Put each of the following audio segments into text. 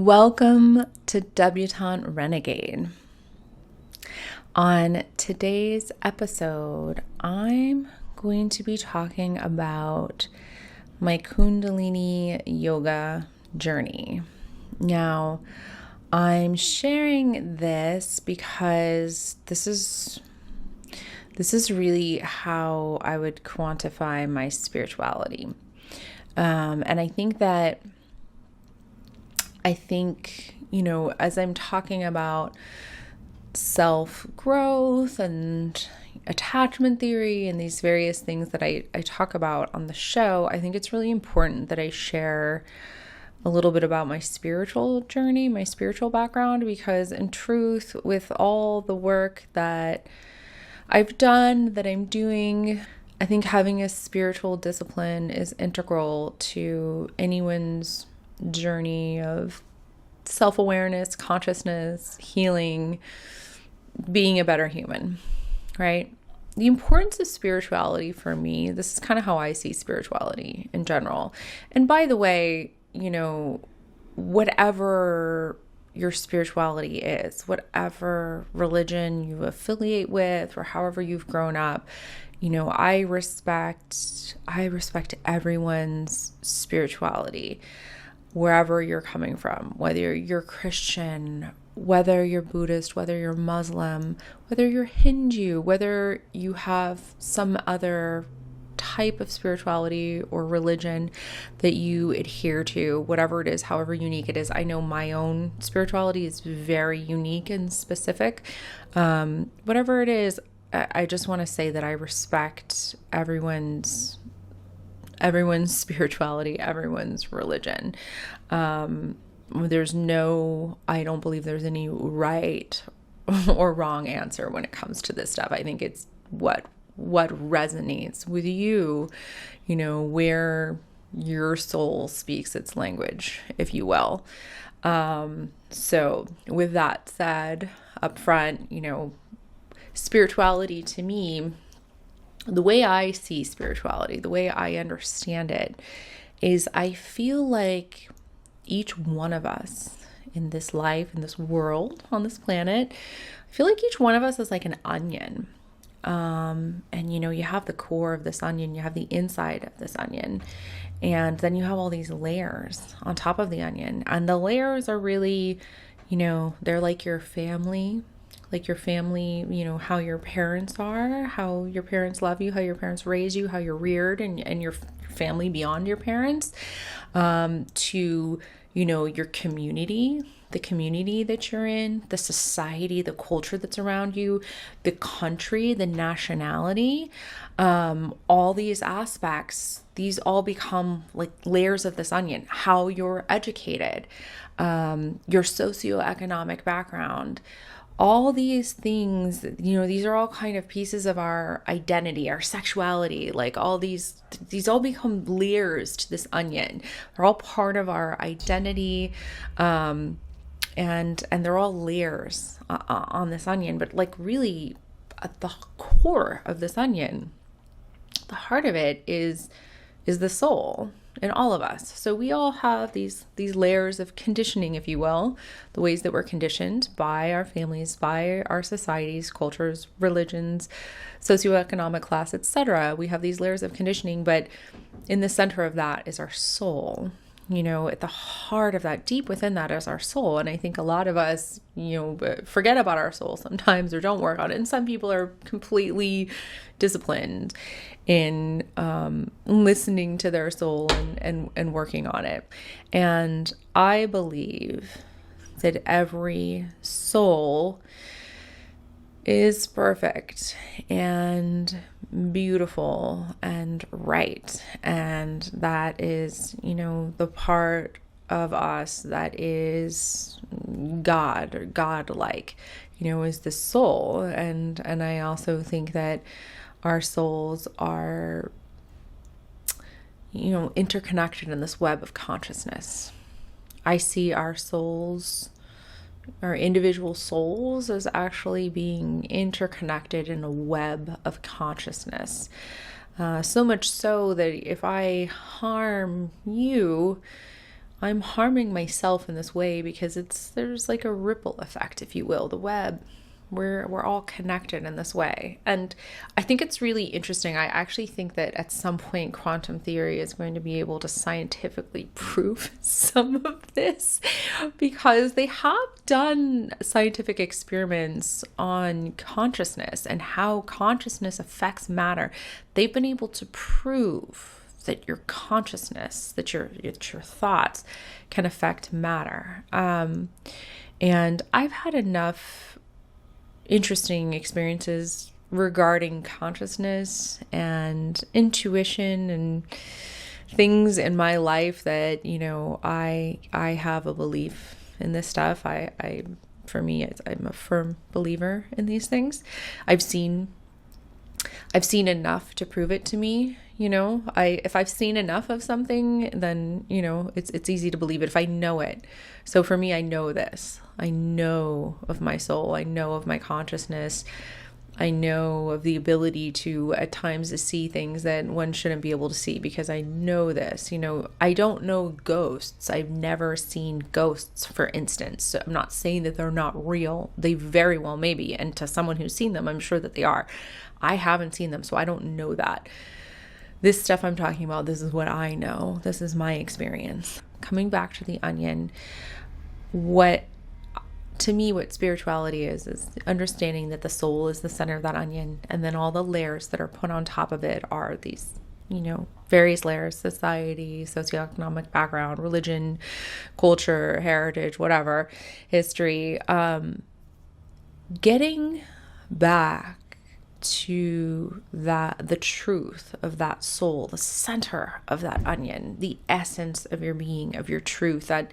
Welcome to Debutante Renegade. On today's episode, I'm going to be talking about my Kundalini Yoga journey. Now, I'm sharing this because this is really how I would quantify my spirituality. And I think, as I'm talking about self-growth and attachment theory and these various things that I talk about on the show, I think it's really important that I share a little bit about my spiritual journey, my spiritual background, because in truth, with all the work that I've done, that I'm doing, I think having a spiritual discipline is integral to anyone's journey of self-awareness, consciousness, healing, being a better human, right? The importance of spirituality for me, this is kind of how I see spirituality in general. And by the way, whatever your spirituality is, whatever religion you affiliate with or however you've grown up, I respect everyone's spirituality, wherever you're coming from, whether you're Christian, whether you're Buddhist, whether you're Muslim, whether you're Hindu, whether you have some other type of spirituality or religion that you adhere to, whatever it is, however unique it is. I know my own spirituality is very unique and specific. Whatever it is, I just want to say that I respect everyone's spirituality, everyone's religion. I don't believe there's any right or wrong answer when it comes to this stuff. I think it's what resonates with you, where your soul speaks its language, if you will. So with that said, up front, spirituality to me, the way I see spirituality, the way I understand it, is I feel like each one of us in this life, in this world, on this planet, I feel like each one of us is like an onion. And you have the core of this onion, you have the inside of this onion, and then you have all these layers on top of the onion. And the layers are really, they're like your family, how your parents are, how your parents love you, how your parents raise you, how you're reared, and your family beyond your parents, to, your community, the community that you're in, the society, the culture that's around you, the country, the nationality, all these aspects, these all become like layers of this onion. How you're educated, your socioeconomic background, all these things, these are all kind of pieces of our identity, our sexuality, like all these all become layers to this onion. They're all part of our identity, and they're all layers on this onion. But like really at the core of this onion, the heart of it is the soul in all of us. So we all have these layers of conditioning, if you will, the ways that we're conditioned by our families, by our societies, cultures, religions, socioeconomic class, etc. We have these layers of conditioning, but in the center of that is our soul. At the heart of that, deep within that, is our soul. And I think a lot of us, forget about our soul sometimes or don't work on it. And some people are completely disciplined in listening to their soul and working on it. And I believe that every soul is perfect and beautiful and right, and that is the part of us that is God or godlike, is the soul. And I also think that our souls are interconnected in this web of consciousness. I see our souls, our individual souls, as actually being interconnected in a web of consciousness. So much so that if I harm you, I'm harming myself in this way because there's like a ripple effect, if you will, the web. We're all connected in this way. And I think it's really interesting. I actually think that at some point quantum theory is going to be able to scientifically prove some of this, because they have done scientific experiments on consciousness and how consciousness affects matter. They've been able to prove that your consciousness, that your thoughts can affect matter. And I've had enough interesting experiences regarding consciousness and intuition and things in my life that, I have a belief in this stuff. For me, I'm a firm believer in these things. I've seen enough to prove it to me. If I've seen enough of something, then, it's easy to believe it if I know it. So for me, I know this. I know of my soul. I know of my consciousness. I know of the ability to, at times, to see things that one shouldn't be able to see, because I know this. I don't know ghosts. I've never seen ghosts, for instance. So I'm not saying that they're not real. They very well may be. And to someone who's seen them, I'm sure that they are. I haven't seen them, so I don't know that. This stuff I'm talking about, this is what I know. This is my experience. Coming back to the onion, what spirituality is understanding that the soul is the center of that onion, and then all the layers that are put on top of it are these, various layers: society, socioeconomic background, religion, culture, heritage, whatever, history. Getting back to the truth of that soul, the center of that onion, the essence of your being, of your truth, that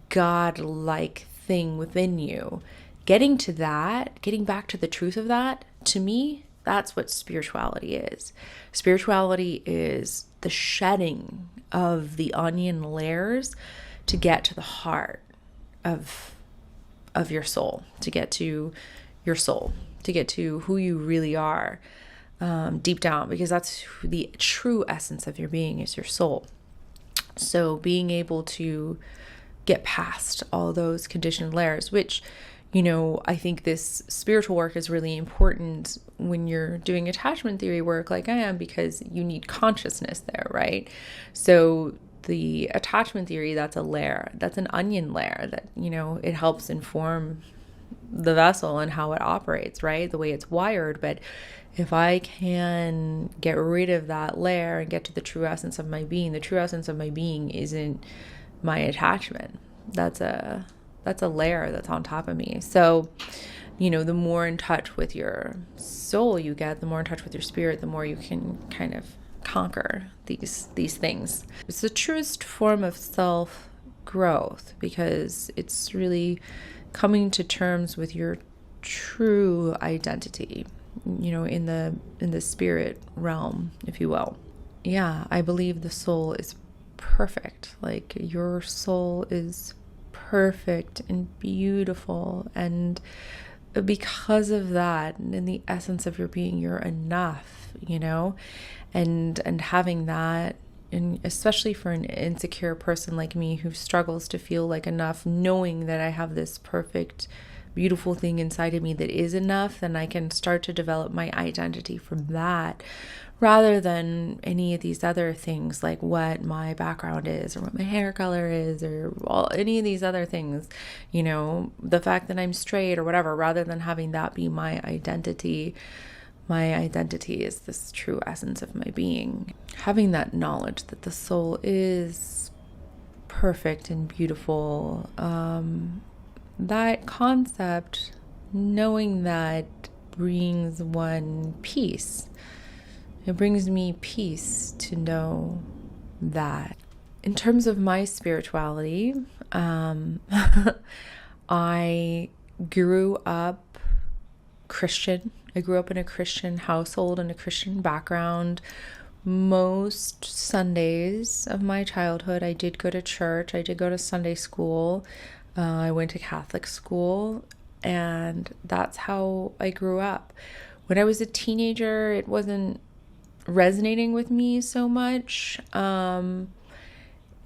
God-like thing within you. Getting to that, getting back to the truth of that, to me, that's what spirituality is. Spirituality is the shedding of the onion layers to get to the heart of your soul, to get to your soul, to get to who you really are, deep down, because that's the true essence of your being, is your soul. So being able to get past all those conditioned layers, which, I think this spiritual work is really important when you're doing attachment theory work like I am, because you need consciousness there, right? So the attachment theory, that's a layer, that's an onion layer that, it helps inform the vessel and how it operates, right? The way it's wired. But if I can get rid of that layer and get to the true essence of my being, the true essence of my being isn't my attachment. That's a layer that's on top of me. So, the more in touch with your soul you get, the more in touch with your spirit, the more you can kind of conquer these things. It's the truest form of self-growth, because it's really coming to terms with your true identity, in the spirit realm, if you will. Yeah, I believe the soul is perfect. Like, your soul is perfect and beautiful, and because of that, in the essence of your being, you're enough, and having that, and especially for an insecure person like me who struggles to feel like enough, knowing that I have this perfect, beautiful thing inside of me that is enough, then I can start to develop my identity from that, rather than any of these other things, like what my background is, or what my hair color is, or any of these other things, the fact that I'm straight or whatever. Rather than having that be my identity is this true essence of my being. Having that knowledge that the soul is perfect and beautiful, that concept, knowing that, brings one peace. It brings me peace to know that. In terms of my spirituality, I grew up Christian. I grew up in a Christian household and a Christian background. Most Sundays of my childhood, I did go to church. I did go to Sunday school. I went to Catholic school, and that's how I grew up. When I was a teenager, it wasn't resonating with me so much.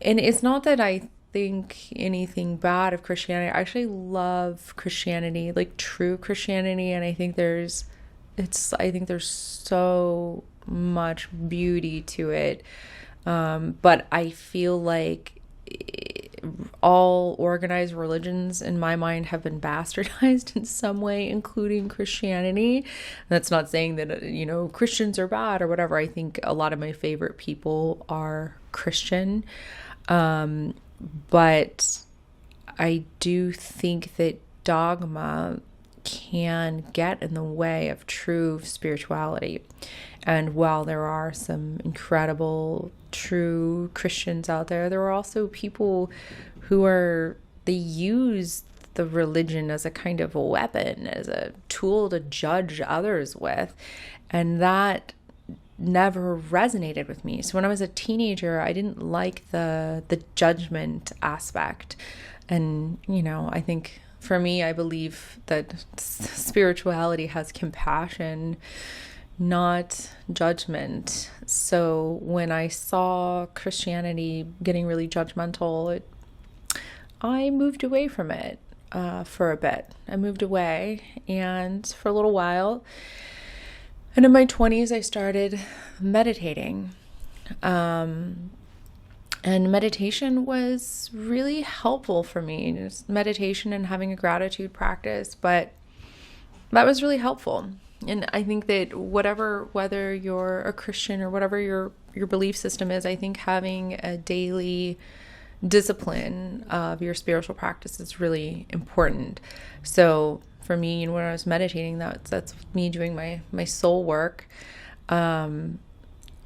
And it's not that I think anything bad of Christianity. I actually love Christianity, like true Christianity, and I think there's so much beauty to it. But I feel like all organized religions in my mind have been bastardized in some way, including Christianity. That's not saying that, Christians are bad or whatever. I think a lot of my favorite people are Christian. But I do think that dogma can get in the way of true spirituality. And while there are some incredible true Christians out there, there are also people they use the religion as a kind of a weapon, as a tool to judge others with. And that never resonated with me. So when I was a teenager, I didn't like the judgment aspect. And, I think for me, I believe that spirituality has compassion, not judgment. So when I saw Christianity getting really judgmental, I moved away from it for a bit. I moved away, and for a little while. And in my 20s, I started meditating. And meditation was really helpful for me. Just meditation and having a gratitude practice, but that was really helpful. And I think that whether you're a Christian or whatever your belief system is, I think having a daily discipline of your spiritual practice is really important. So for me, when I was meditating, that's me doing my soul work. And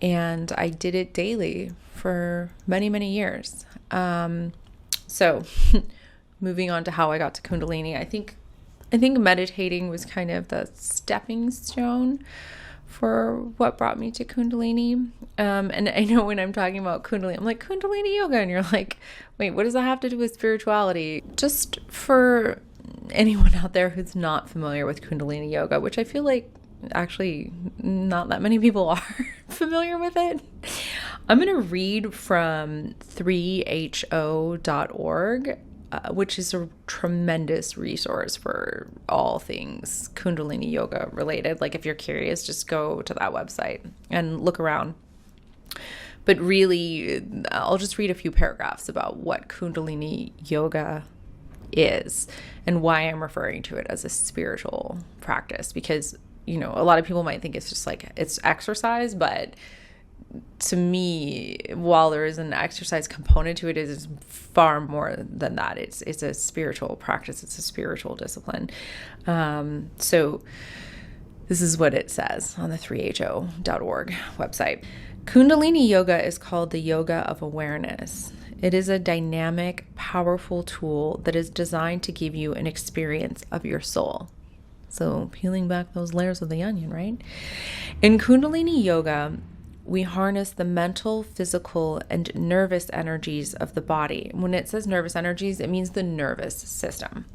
I did it daily for many, many years. So moving on to how I got to Kundalini, I think meditating was kind of the stepping stone for what brought me to Kundalini. And I know when I'm talking about Kundalini, I'm like, Kundalini Yoga. And you're like, wait, what does that have to do with spirituality? Just for anyone out there who's not familiar with Kundalini Yoga, which I feel like actually not that many people are familiar with it, I'm going to read from 3ho.org, which is a tremendous resource for all things Kundalini Yoga related. Like if you're curious, just go to that website and look around. But really, I'll just read a few paragraphs about what Kundalini Yoga is and why I'm referring to it as a spiritual practice. Because, a lot of people might think it's just like it's exercise, but to me, while there is an exercise component to it, it is far more than that. It's a spiritual practice. It's a spiritual discipline. So this is what it says on the 3ho.org website. Kundalini Yoga is called the yoga of awareness. It is a dynamic, powerful tool that is designed to give you an experience of your soul. So peeling back those layers of the onion, right? In Kundalini Yoga, we harness the mental, physical, and nervous energies of the body. When it says nervous energies, it means the nervous system.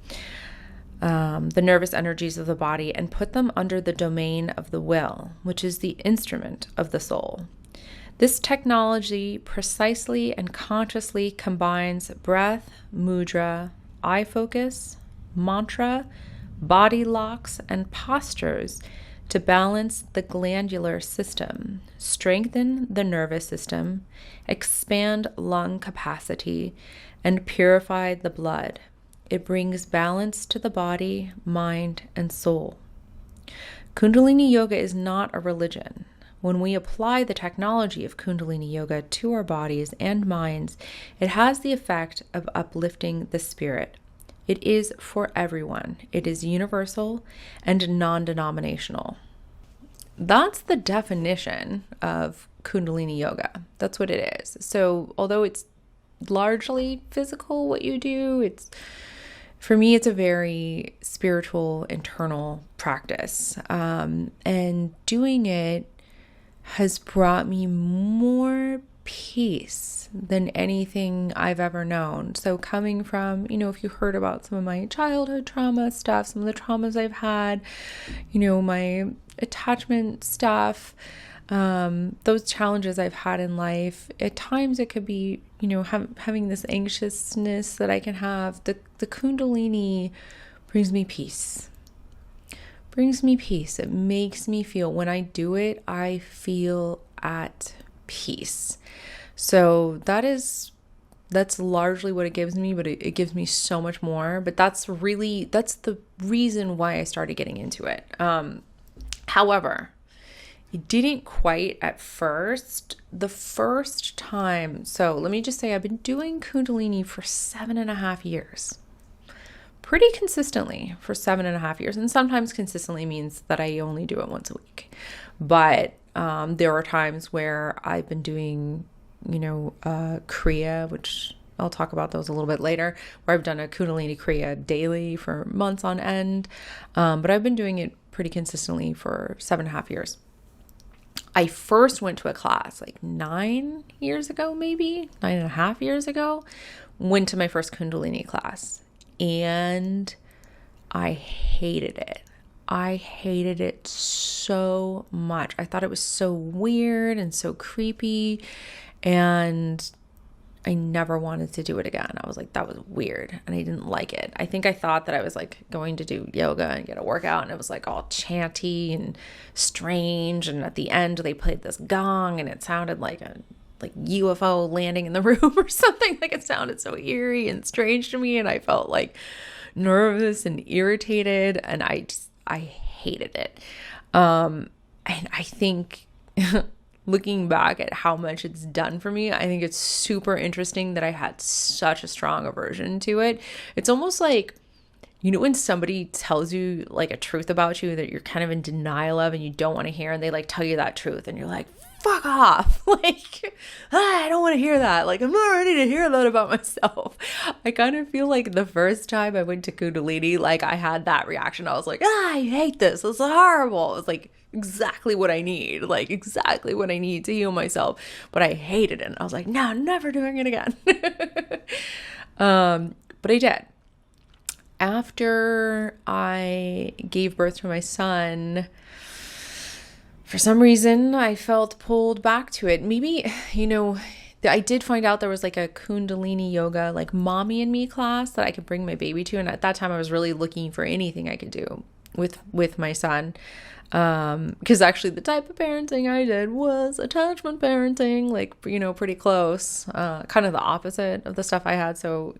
The nervous energies of the body, and put them under the domain of the will, which is the instrument of the soul. This technology precisely and consciously combines breath, mudra, eye focus, mantra, body locks, and postures to balance the glandular system, strengthen the nervous system, expand lung capacity, and purify the blood. It brings balance to the body, mind, and soul. Kundalini Yoga is not a religion. When we apply the technology of Kundalini Yoga to our bodies and minds, it has the effect of uplifting the spirit. It is for everyone. It is universal and non-denominational. That's the definition of Kundalini Yoga. That's what it is. So although it's largely physical, what you do, for me, it's a very spiritual, internal practice. And doing it has brought me more peace than anything I've ever known. So coming from, if you heard about some of my childhood trauma stuff, some of the traumas I've had, my attachment stuff, those challenges I've had in life. At times it could be, having this anxiousness that I can have. The Kundalini brings me peace. It makes me feel, when I do it, I feel at peace. So that's largely what it gives me, but it gives me so much more. But that's the reason why I started getting into it. However, it didn't quite at first. The first time, so let me just say, I've been doing Kundalini for 7.5 years. Pretty consistently for 7.5 years. And sometimes consistently means that I only do it once a week. But there are times where I've been doing, Kriya, which I'll talk about those a little bit later, where I've done a Kundalini Kriya daily for months on end. But I've been doing it pretty consistently for 7.5 years. I first went to a class like 9 years ago, maybe 9.5 years ago, went to my first Kundalini class. And I hated it. I hated it so much. I thought it was so weird and so creepy. And I never wanted to do it again. I was like, that was weird. And I didn't like it. I think I thought that I was like going to do yoga and get a workout. And it was like all chanty and strange. And at the end, they played this gong and it sounded like a UFO landing in the room or something. Like, it sounded so eerie and strange to me, and I felt like nervous and irritated, and I hated it. And I think looking back at how much it's done for me, I think it's super interesting that I had such a strong aversion to it. It's almost like, when somebody tells you like a truth about you that you're kind of in denial of and you don't want to hear, and they like tell you that truth and you're like, fuck off. Like, I don't want to hear that. Like, I'm not ready to hear that about myself. I kind of feel like the first time I went to Kundalini, like I had that reaction. I was like, I hate this. It's horrible. It's like exactly what I need. Like exactly what I need to heal myself. But I hated it. And I was like, no, I'm never doing it again. But I did. After I gave birth to my son, for some reason, I felt pulled back to it. Maybe, I did find out there was like a Kundalini Yoga, like mommy and me class that I could bring my baby to. And at that time, I was really looking for anything I could do with my son. Because actually the type of parenting I did was attachment parenting, like, pretty close, kind of the opposite of the stuff I had. So,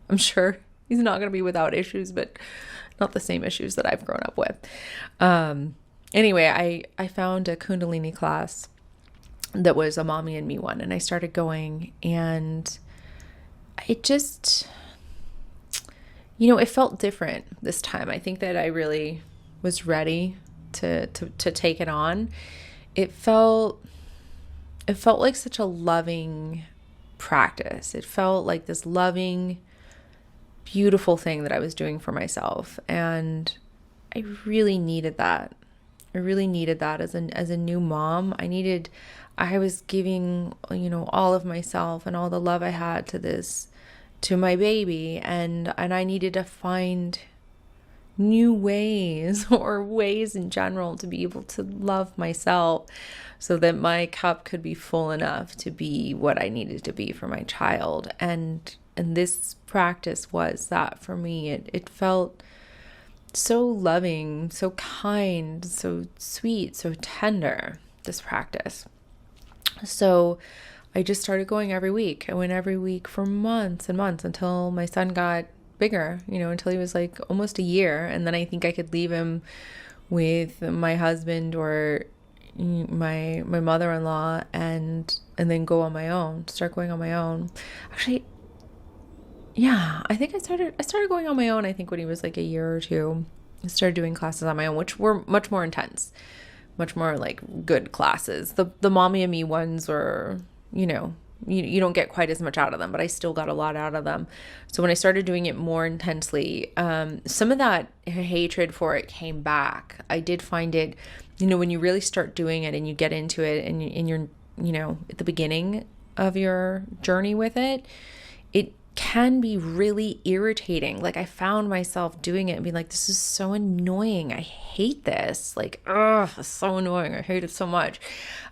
I'm sure he's not going to be without issues, but not the same issues that I've grown up with. Anyway, I found a Kundalini class that was a mommy and me one, and I started going, and it just, it felt different this time. I think that I really was ready to take it on. It felt like such a loving practice. It felt like this loving, beautiful thing that I was doing for myself, and I really needed that. I really needed that as a new mom. I was giving, all of myself and all the love I had to my baby, and I needed to find new ways or ways in general to be able to love myself so that my cup could be full enough to be what I needed to be for my child. And this practice was that for me. It felt so loving, so kind, so sweet, so tender, this practice. So I just started going every week. I went every week for months and months until my son got bigger, until he was like almost a year. And then I think I could leave him with my husband or my mother-in-law and then go on my own, start going on my own. Actually, yeah, I think I started going on my own, I think when he was like a year or two. I started doing classes on my own, which were much more intense, much more like good classes. The mommy and me ones were, you don't get quite as much out of them, but I still got a lot out of them. So when I started doing it more intensely, some of that hatred for it came back. I did find it, when you really start doing it and you get into it and you're, at the beginning of your journey with it, can be really irritating. Like I found myself doing it and being like, this is so annoying. I hate this. Like, ugh, it's so annoying. I hate it so much.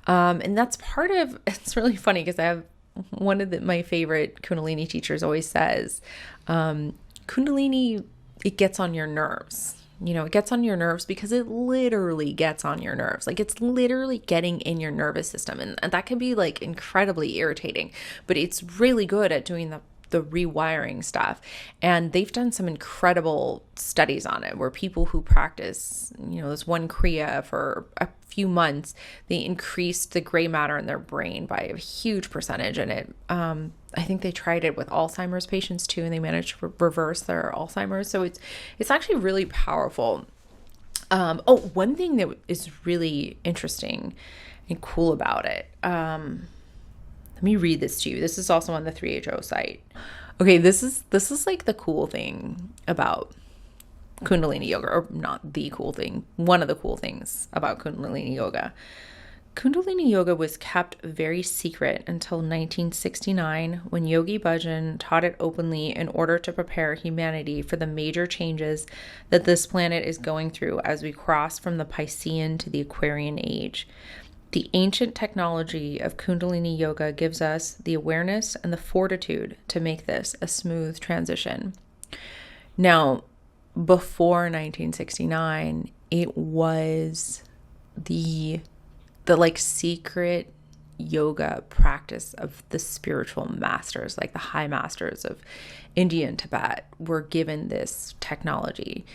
And that's part of, it's really funny because I have one of my favorite Kundalini teachers always says, Kundalini, it gets on your nerves. It gets on your nerves because it literally gets on your nerves. Like it's literally getting in your nervous system. And that can be like incredibly irritating, but it's really good at doing the rewiring stuff. And they've done some incredible studies on it where people who practice, this one Kriya for a few months, they increased the gray matter in their brain by a huge percentage. And it, I think they tried it with Alzheimer's patients too, and they managed to reverse their Alzheimer's. So it's actually really powerful. One thing that is really interesting and cool about it, let me read this to you. This is also on the 3HO site. Okay, this is like the cool thing about Kundalini Yoga, or not the cool thing, one of the cool things about Kundalini Yoga. Kundalini Yoga was kept very secret until 1969 when Yogi Bhajan taught it openly in order to prepare humanity for the major changes that this planet is going through as we cross from the Piscean to the Aquarian age. The ancient technology of Kundalini Yoga gives us the awareness and the fortitude to make this a smooth transition. Now, before 1969, it was the like secret yoga practice of the spiritual masters, like the high masters of India and Tibet were given this technology.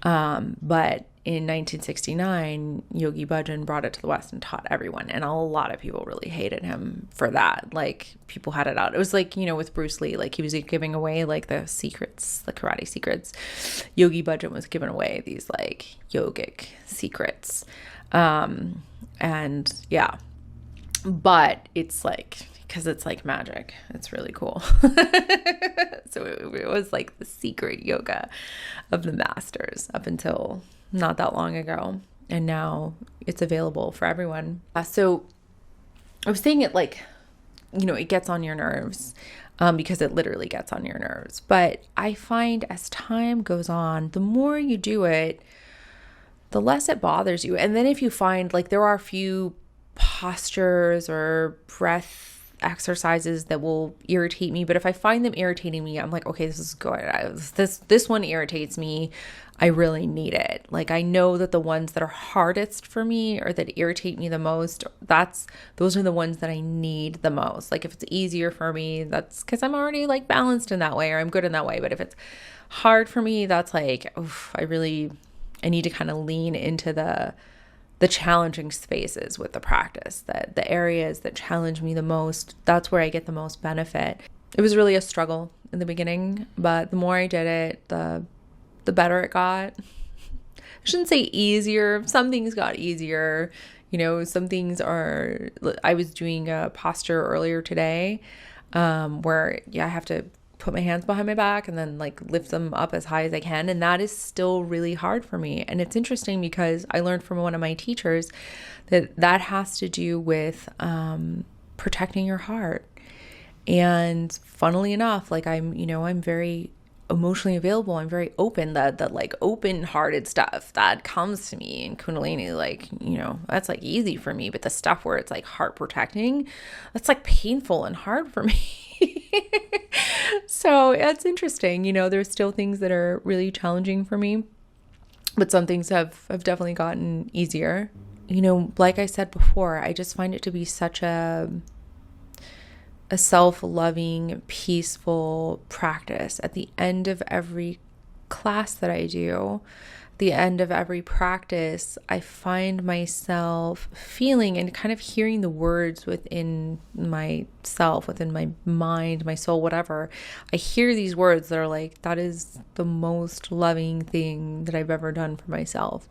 But in 1969, Yogi Bhajan brought it to the West and taught everyone. And a lot of people really hated him for that. Like people had it out. It was like, with Bruce Lee, like he was giving away like the secrets, the karate secrets. Yogi Bhajan was giving away these like yogic secrets. And yeah, but it's like, because it's like magic. It's really cool. So it was like the secret yoga of the masters up until not that long ago. And now it's available for everyone. So I was saying it like, it gets on your nerves because it literally gets on your nerves. But I find as time goes on, the more you do it, the less it bothers you. And then if you find like there are a few postures or breath exercises that will irritate me, but if I find them irritating me, I'm like, okay, this is good. This one irritates me. I really need it. Like I know that the ones that are hardest for me or that irritate me the most, those are the ones that I need the most. Like if it's easier for me, that's because I'm already like balanced in that way or I'm good in that way. But if it's hard for me, that's like, oof, I need to kind of lean into the challenging spaces with the practice, that the areas that challenge me the most, that's where I get the most benefit. It was really a struggle in the beginning, but the more I did it, the better it got. I shouldn't say easier. Some things got easier. Some things are, I was doing a posture earlier today where I have to put my hands behind my back and then like lift them up as high as I can. And that is still really hard for me. And it's interesting because I learned from one of my teachers that has to do with protecting your heart. And funnily enough, like I'm very emotionally available. I'm very open. That like open-hearted stuff that comes to me in Kundalini, like, that's like easy for me. But the stuff where it's like heart protecting, that's like painful and hard for me. So it's interesting. There's still things that are really challenging for me, but some things have definitely gotten easier. Like I said before, I just find it to be such a self-loving, peaceful practice. At the end of every class that I do, the end of every practice, I find myself feeling and kind of hearing the words within myself, within my mind, my soul, whatever. I hear these words that are like, that is the most loving thing that I've ever done for myself.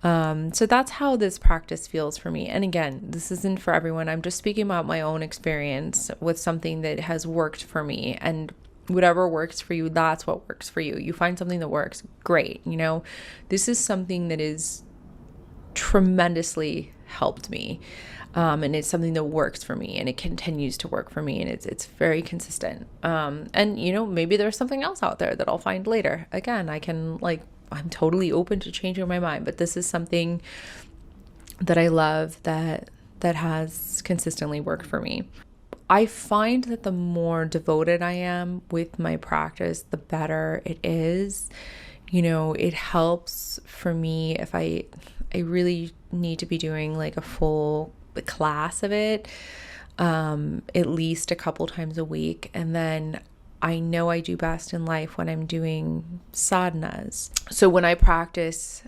So that's how this practice feels for me. And again, this isn't for everyone. I'm just speaking about my own experience with something that has worked for me, and whatever works for you, that's what works for you. You find something that works, great. This is something that is tremendously helped me. And it's something that works for me, and it continues to work for me, and it's very consistent. And maybe there's something else out there that I'll find later. Again, I'm totally open to changing my mind, but this is something that I love that has consistently worked for me. I find that the more devoted I am with my practice, the better it is. It helps for me if I really need to be doing like a full class of it, at least a couple times a week. And then I know I do best in life when I'm doing sadhanas. So when I practice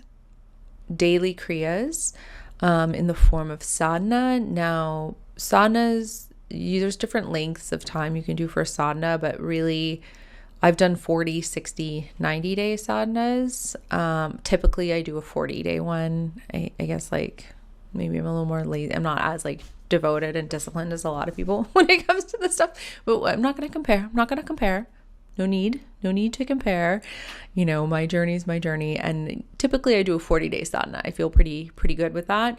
daily kriyas, in the form of sadhana, now sadhanas, there's different lengths of time you can do for a sadhana, but really I've done 40, 60, 90 day sadhanas. Typically I do a 40-day one. I guess maybe I'm a little more lazy. I'm not as devoted and disciplined as a lot of people when it comes to this stuff, but I'm not going to compare. No need to compare. My journey is my journey. And typically I do a 40-day sadhana. I feel pretty good with that.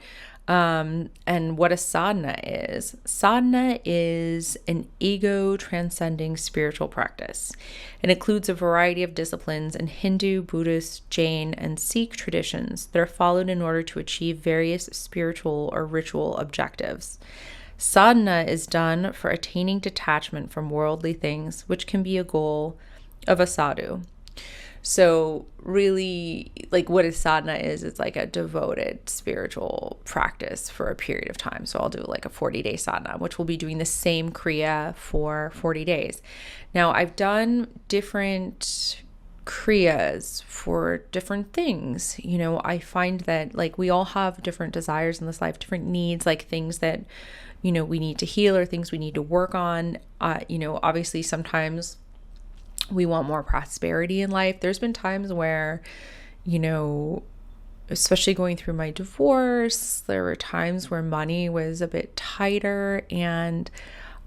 And what a sadhana is an ego transcending spiritual practice. It includes a variety of disciplines in Hindu, Buddhist, Jain, and Sikh traditions that are followed in order to achieve various spiritual or ritual objectives. Sadhana is done for attaining detachment from worldly things, which can be a goal of a sadhu. So really, what a sadhana is, it's like a devoted spiritual practice for a period of time. So I'll do a 40-day sadhana, which will be doing the same kriya for 40 days. Now, I've done different kriyas for different things. I find that we all have different desires in this life, different needs, things that we need to heal or things we need to work on. Obviously sometimes we want more prosperity in life. There's been times where, especially going through my divorce, there were times where money was a bit tighter, and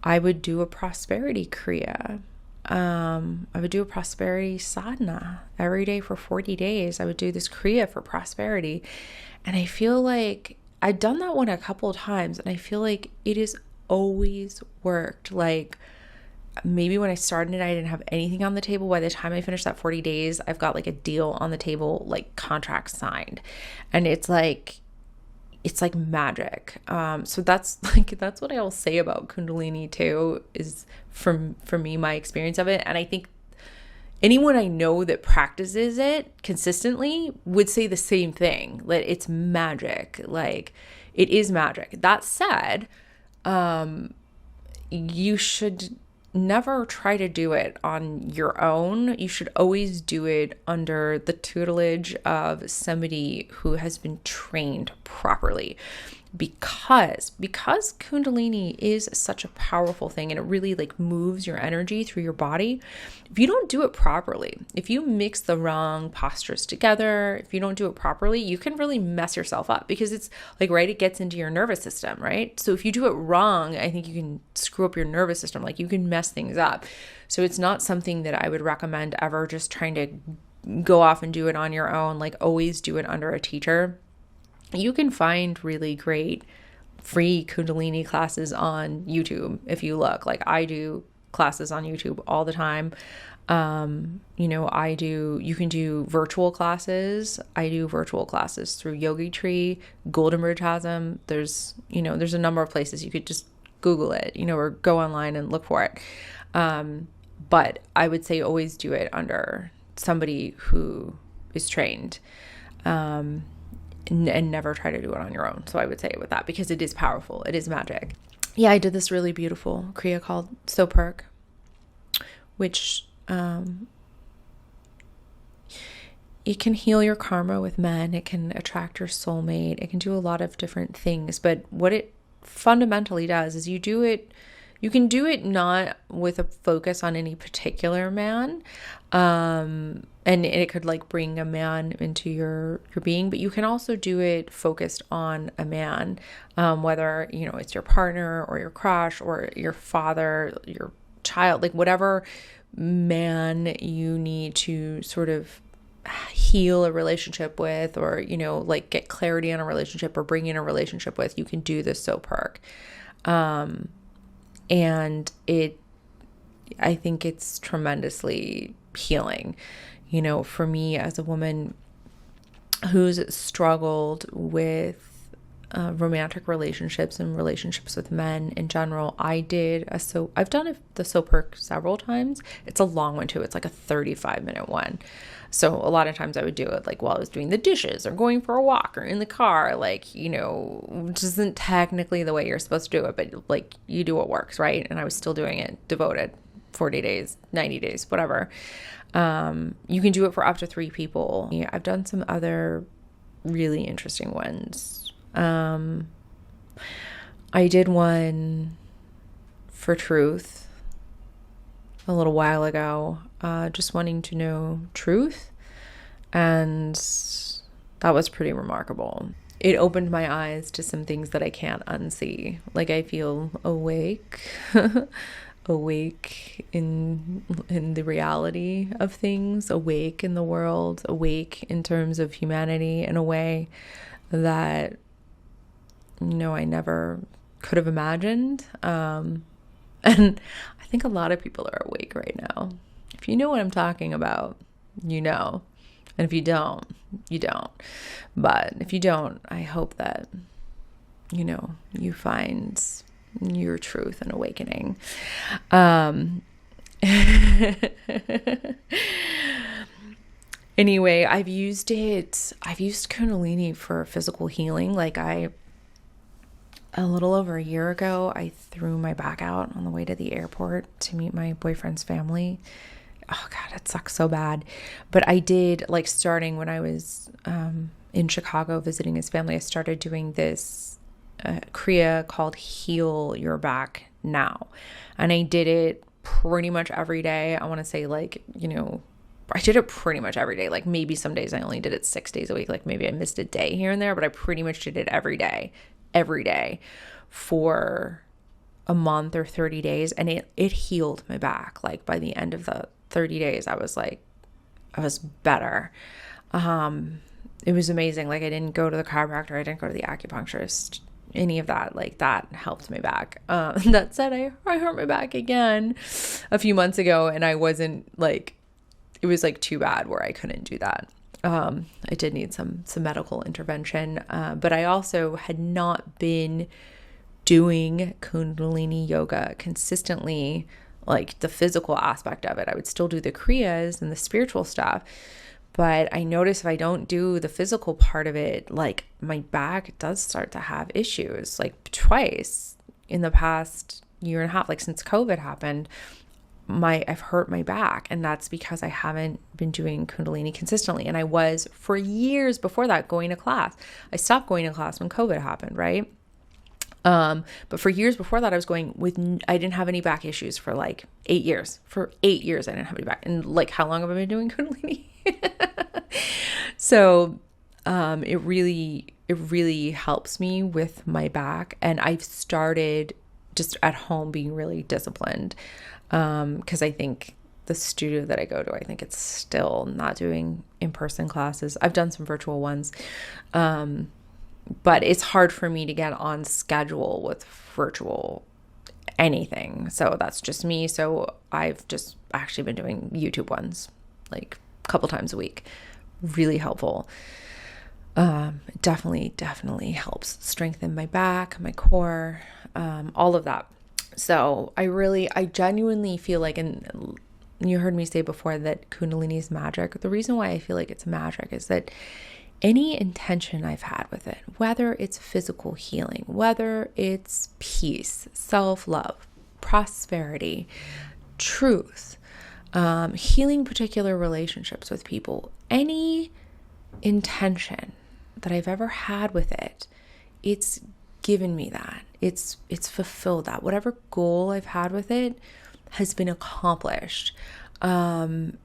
I would do a prosperity kriya. I would do a prosperity sadhana every day for 40 days. I would do this kriya for prosperity. And I feel like I've done that one a couple of times, and I feel like it has always worked. Maybe when I started it, I didn't have anything on the table. By the time I finished that 40 days, I've got a deal on the table, contract signed. And it's like magic. So that's what I will say about Kundalini too, is for me, my experience of it. And I think anyone I know that practices it consistently would say the same thing, that it's magic. It is magic. That said, you should never try to do it on your own. You should always do it under the tutelage of somebody who has been trained properly. Because Kundalini is such a powerful thing, and it really moves your energy through your body. If you don't do it properly, if you mix the wrong postures together, if you don't do it properly, you can really mess yourself up, because it's it gets into your nervous system, right? So if you do it wrong, I think you can screw up your nervous system. You can mess things up. So it's not something that I would recommend ever just trying to go off and do it on your own. Always do it under a teacher. You can find really great free Kundalini classes on YouTube if you look. I do classes on YouTube all the time. You can do virtual classes. I do virtual classes through Yogi Tree, Golden Bridge has them. There's a number of places you could just Google it, or go online and look for it. But I would say always do it under somebody who is trained. And never try to do it on your own. So I would say it with that, because it is powerful. It is magic. Yeah, I did this really beautiful kriya called Soperk, which it can heal your karma with men. It can attract your soulmate. It can do a lot of different things. But what it fundamentally does is you can do it not with a focus on any particular man. And it could bring a man into your being, but you can also do it focused on a man, whether, it's your partner or your crush or your father, your child, whatever man you need to sort of heal a relationship with, or, you know, like get clarity on a relationship or bring in a relationship with, you can do the soap perk. And I think it's tremendously healing, you know, for me as a woman who's struggled with romantic relationships and relationships with men in general. I've done the soap perk several times. It's a long one too. It's like a 35-minute one. So a lot of times I would do it like while I was doing the dishes or going for a walk or in the car, like, you know, which isn't technically the way you're supposed to do it, but like you do what works, right? And I was still doing it devoted 40 days, 90 days, whatever. You can do it for up to 3 people. Yeah, I've done some other really interesting ones. I did one for truth a little while ago, just wanting to know truth. And that was pretty remarkable. It opened my eyes to some things that I can't unsee. Like I feel awake, awake in the reality of things, awake in the world, awake in terms of humanity in a way that, you know, I never could have imagined. And I think a lot of people are awake right now. If you know what I'm talking about, you know. And if you don't, you don't. But if you don't, I hope that, you know, you find your truth and awakening. Anyway, I've used Kundalini for physical healing. Like a little over a year ago, I threw my back out on the way to the airport to meet my boyfriend's family. Oh God, it sucks so bad. But I did, like, starting when I was in Chicago visiting his family, I started doing this Kriya called Heal Your Back Now. And I did it pretty much every day. I want to say, like, you know, I did it pretty much every day. Like maybe some days I only did it 6 days a week. Like maybe I missed a day here and there, but I pretty much did it every day for a month or 30 days. And it healed my back. Like by the end of the 30 days, I was better. It was amazing. Like I didn't go to the chiropractor. I didn't go to the acupuncturist, any of that. Like that helped my back. That said, I hurt my back again a few months ago, and I wasn't like, it was like too bad where I couldn't do that. I did need some medical intervention. But I also had not been doing Kundalini Yoga consistently, like the physical aspect of it. I would still do the Kriyas and the spiritual stuff, but I notice if I don't do the physical part of it, like my back does start to have issues. Like twice in the past year and a half, like since COVID happened, I've hurt my back, and that's because I haven't been doing Kundalini consistently. And I was for years before that going to class. I stopped going to class when COVID happened, right? But for years before that, I didn't have any back issues for like 8 years. For 8 years, I didn't have any back. And like, how long have I been doing Kundalini? So, it really helps me with my back. And I've started just at home being really disciplined. 'Cause I think the studio that I go to, I think it's still not doing in-person classes. I've done some virtual ones. But it's hard for me to get on schedule with virtual anything. So that's just me. So I've just actually been doing YouTube ones like a couple times a week. Really helpful. Definitely helps strengthen my back, my core, all of that. So I genuinely feel like, and you heard me say before that Kundalini is magic. The reason why I feel like it's magic is that any intention I've had with it, whether it's physical healing, whether it's peace, self-love, prosperity, truth, healing particular relationships with people, any intention that I've ever had with it, it's given me that. It's fulfilled that. Whatever goal I've had with it has been accomplished. And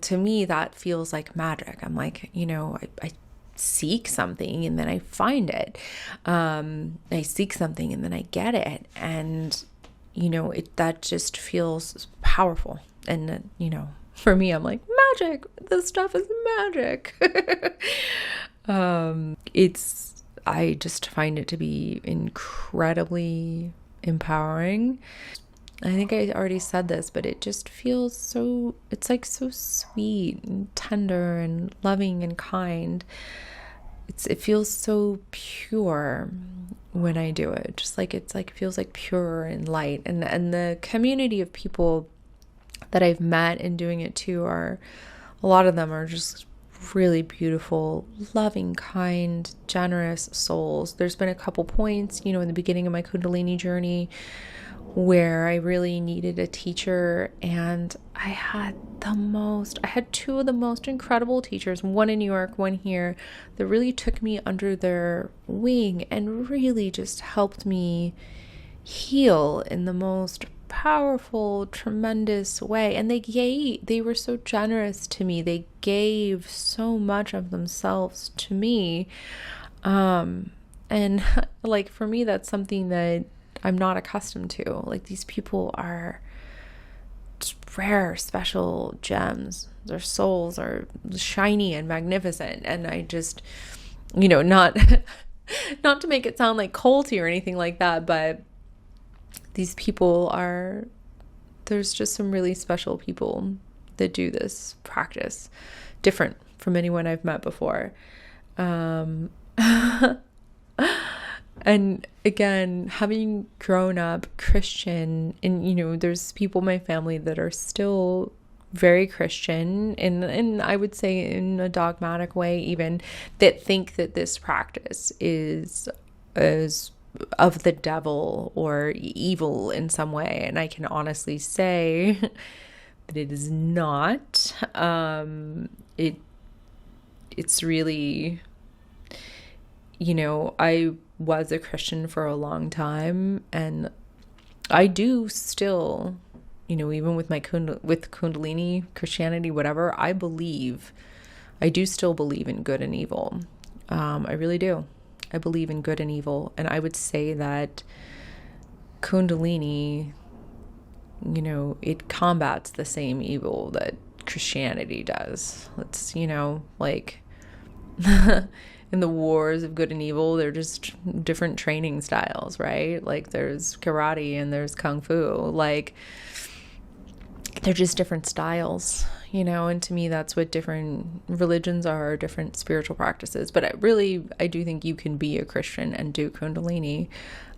to me, that feels like magic. I'm like, you know, I seek something and then I find it. I seek something and then I get it. And, you know, that just feels powerful. And, you know, for me, I'm like, magic. This stuff is magic. I just find it to be incredibly empowering. I think I already said this, but it just feels so, it's like so sweet and tender and loving and kind. It feels so pure when I do it. Just like it feels like pure and light. And the community of people that I've met in doing it too a lot of them are just really beautiful, loving, kind, generous souls. There's been a couple points, in the beginning of my Kundalini journey where I really needed a teacher, and I had two of the most incredible teachers, one in New York, one here, that really took me under their wing and really just helped me heal in the most powerful, tremendous way. And they were so generous to me. They gave so much of themselves to me. And like, for me, that's something that I'm not accustomed to. Like, these people are rare, special gems. Their souls are shiny and magnificent. And I just, not to make it sound like culty or anything like that, but these people there's just some really special people that do this practice, different from anyone I've met before. And again, having grown up Christian, and there's people in my family that are still very Christian, and I would say in a dogmatic way even, that think that this practice is of the devil or evil in some way. And I can honestly say that it is not. It's really, I was a Christian for a long time, and I do still, even with my with Kundalini, Christianity, whatever, I do still believe in good and evil. I really do. I believe in good and evil. And I would say that Kundalini, it combats the same evil that Christianity does. It's, like in the wars of good and evil, they're just different training styles, right? Like, there's karate and there's kung fu. Like, they're just different styles, and to me, that's what different religions are, different spiritual practices. But I do think you can be a Christian and do Kundalini.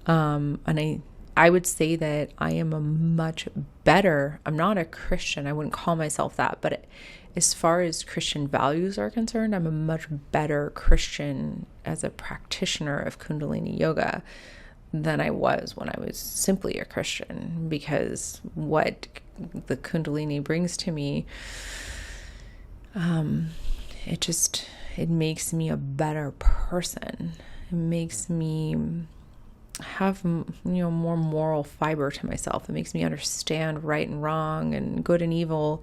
And I would say that I am I'm not a Christian. I wouldn't call myself that, but as far as Christian values are concerned, I'm a much better Christian as a practitioner of Kundalini Yoga than I was when I was simply a Christian, because what the Kundalini brings to me, it makes me a better person. It makes me have, more moral fiber to myself. It makes me understand right and wrong and good and evil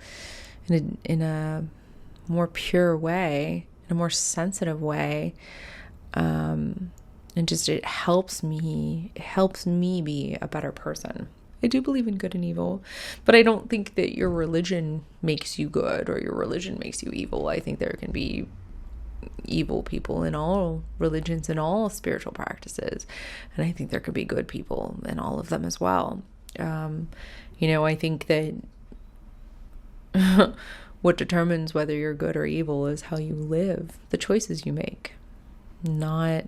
in a more pure way, in a more sensitive way. And just, it helps me be a better person. I do believe in good and evil, but I don't think that your religion makes you good or your religion makes you evil. I think there can be evil people in all religions and all spiritual practices, and I think there could be good people in all of them as well. I think that what determines whether you're good or evil is how you live, the choices you make, not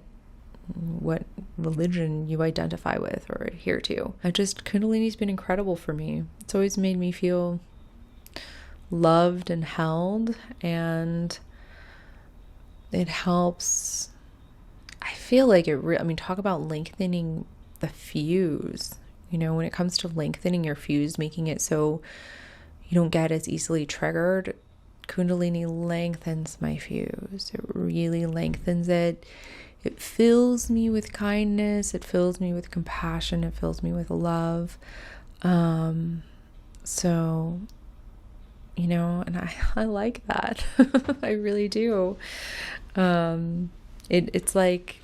what religion you identify with or adhere to. Kundalini's been incredible for me. It's always made me feel loved and held, and it helps. I feel like talk about lengthening the fuse. When it comes to lengthening your fuse, making it so you don't get as easily triggered, Kundalini lengthens my fuse. It really lengthens it. It fills me with kindness. It fills me with compassion. It fills me with love. So, and I like that. I really do. It's like,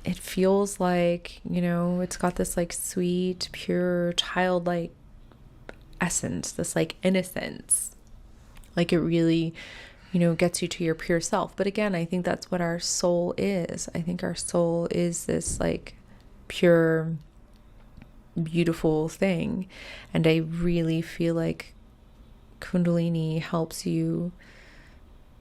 it feels like, it's got this like sweet, pure, childlike essence, this like innocence Like it really, gets you to your pure self. But again, I think that's what our soul is. I think our soul is this like pure, beautiful thing. And I really feel like Kundalini helps you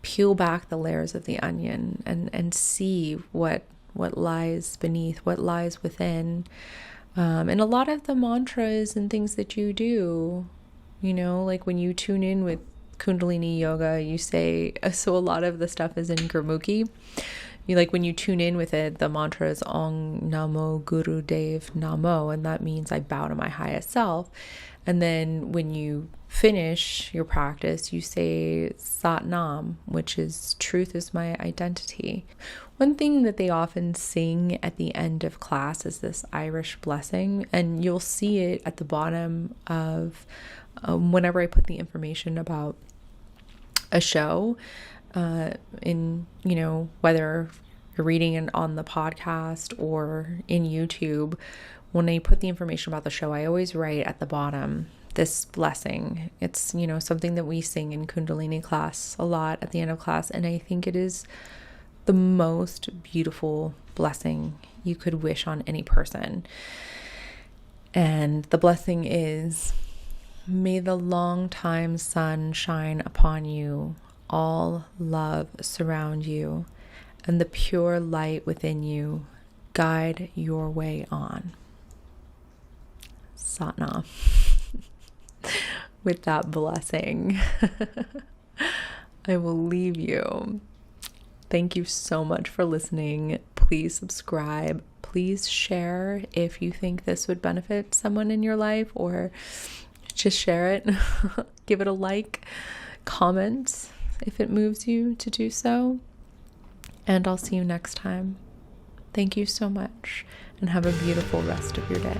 peel back the layers of the onion and see what lies beneath, what lies within. And a lot of the mantras and things that you do, like when you tune in with Kundalini Yoga, you say, so a lot of the stuff is in Gurmukhi. When you tune in with it, the mantra is Om Namo Guru Dev Namo, and that means I bow to my highest self. And then when you finish your practice, you say Sadhana, which is truth is my identity. One thing that they often sing at the end of class is this Irish blessing, and you'll see it at the bottom of whenever I put the information about a show, in, whether you're reading it on the podcast or in YouTube. When I put the information about the show, I always write at the bottom this blessing. It's, something that we sing in Kundalini class a lot at the end of class. And I think it is the most beautiful blessing you could wish on any person. And the blessing is, may the long-time sun shine upon you, all love surround you, and the pure light within you guide your way on. Sadhana. With that blessing, I will leave you. Thank you so much for listening. Please subscribe. Please share if you think this would benefit someone in your life, or just share it. Give it a like, comment if it moves you to do so. And I'll see you next time. Thank you so much, and have a beautiful rest of your day.